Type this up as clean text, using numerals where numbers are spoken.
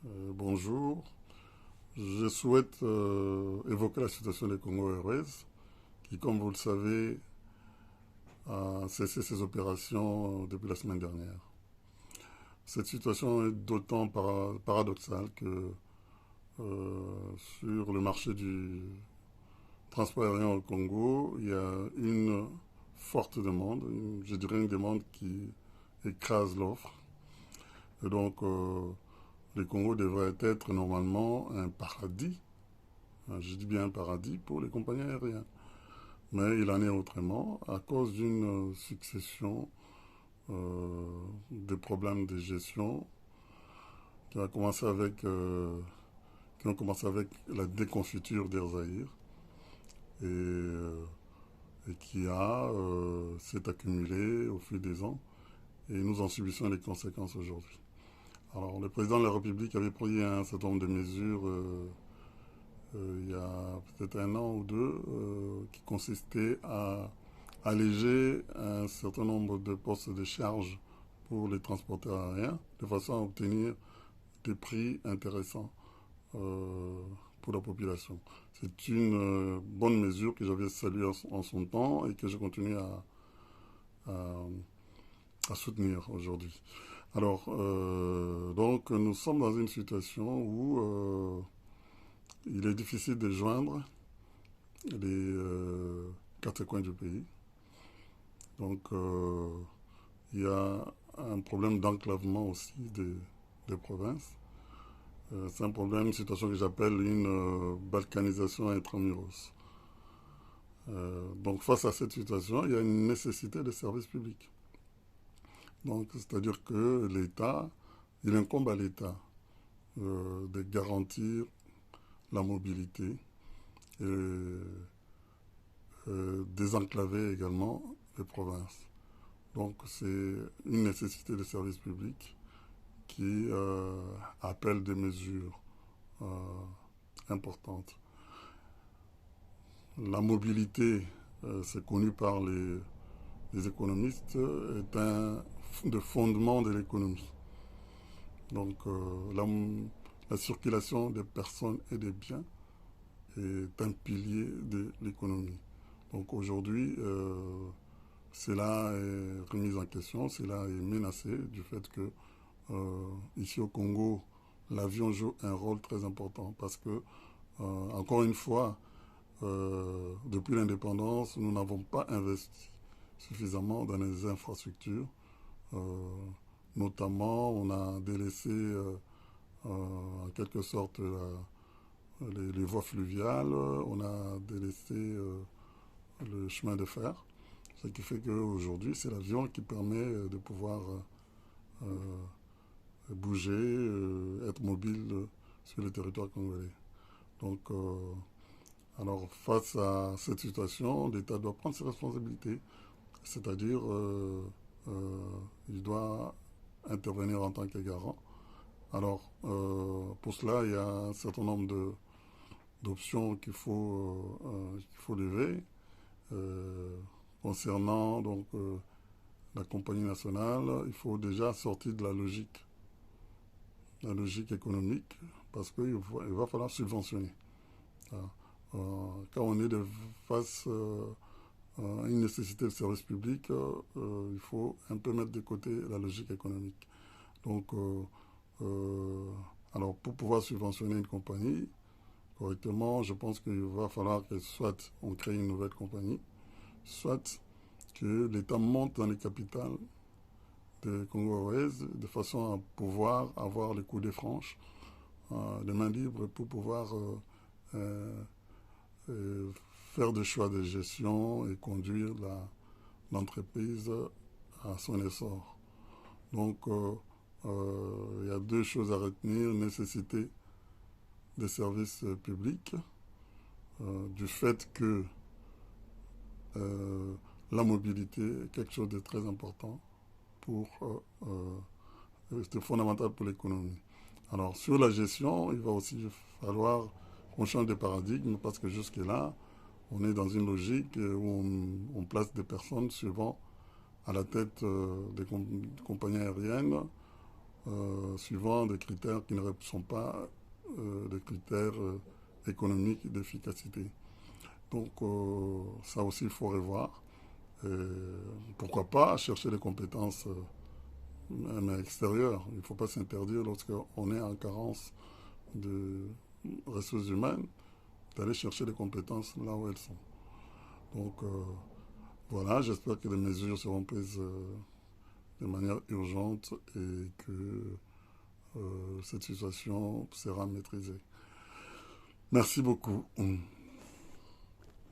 Bonjour. Je souhaite évoquer la situation des Congo Airways, qui, comme vous le savez, a cessé ses opérations depuis la semaine dernière. Cette situation est d'autant paradoxale que sur le marché du transport aérien au Congo, il y a une forte demande, je dirais une demande qui écrase l'offre. Et donc, le Congo devrait être normalement un paradis, je dis bien un paradis pour les compagnies aériennes. Mais il en est autrement à cause d'une succession de problèmes de gestion qui, a commencé avec, qui ont commencé avec la déconfiture d'Air Zahir et qui s'est accumulé au fil des ans et nous en subissons les conséquences aujourd'hui. Alors le président de la République avait pris un certain nombre de mesures il y a peut-être un an ou deux qui consistaient à alléger un certain nombre de postes de charge pour les transporteurs aériens, de façon à obtenir des prix intéressants pour la population. C'est une bonne mesure que j'avais saluée en son temps et que je continue à, à soutenir aujourd'hui. Alors, donc, nous sommes dans une situation où il est difficile de joindre les quatre coins du pays. Donc, il y a un problème d'enclavement aussi des provinces. C'est un problème, une situation que j'appelle une balkanisation intramuros. Donc face à cette situation, il y a une nécessité de services publics. Donc c'est-à-dire que l'État, il incombe à l'État de garantir la mobilité et désenclaver également les provinces. Donc c'est une nécessité de services publics qui appelle des mesures euh, importantes. La mobilité, c'est connu par les économistes, est un de fondement de l'économie. Donc la circulation des personnes et des biens est un pilier de l'économie. Donc aujourd'hui, cela est remis en question, cela est menacé du fait que ici au Congo, l'avion joue un rôle très important parce que, encore une fois, depuis l'indépendance, nous n'avons pas investi suffisamment dans les infrastructures. Euh, Notamment, on a délaissé en quelque sorte les voies fluviales, on a délaissé le chemin de fer, ce qui fait qu'aujourd'hui, c'est l'avion qui permet de pouvoir bouger, être mobile sur le territoire congolais. Donc, alors, face à cette situation, l'État doit prendre ses responsabilités, c'est-à-dire il doit intervenir en tant que garant. Alors, pour cela, il y a un certain nombre d'options qu'il faut lever euh, concernant donc la compagnie nationale. Il faut déjà sortir de la logique économique, parce qu'il va falloir subventionner. Quand on est face à une nécessité de service public, il faut un peu mettre de côté la logique économique. Donc, euh, alors pour pouvoir subventionner une compagnie correctement, je pense qu'il va falloir que soit on crée une nouvelle compagnie, soit que l'État monte dans les capitales de Congo Airways de façon à pouvoir avoir les coûts des franches, les mains libres pour pouvoir euh, euh, faire des choix de gestion et conduire l'entreprise à son essor. Donc, il y a deux choses à retenir. Nécessité des services publics, du fait que euh, la mobilité est quelque chose de très important pour, c'est fondamental pour l'économie. Alors, sur la gestion, il va aussi falloir qu'on change de paradigme parce que jusque-là, on est dans une logique où on place des personnes souvent à la tête des compagnies aériennes suivant des critères qui ne sont pas des critères économiques et d'efficacité. Donc ça aussi, il faut revoir. Et pourquoi pas chercher des compétences même extérieures. Il ne faut pas s'interdire lorsqu'on est en carence de ressources humaines d'aller chercher des compétences là où elles sont. Donc voilà, j'espère que les mesures seront prises de manière urgente et que cette situation sera maîtrisée. Merci beaucoup.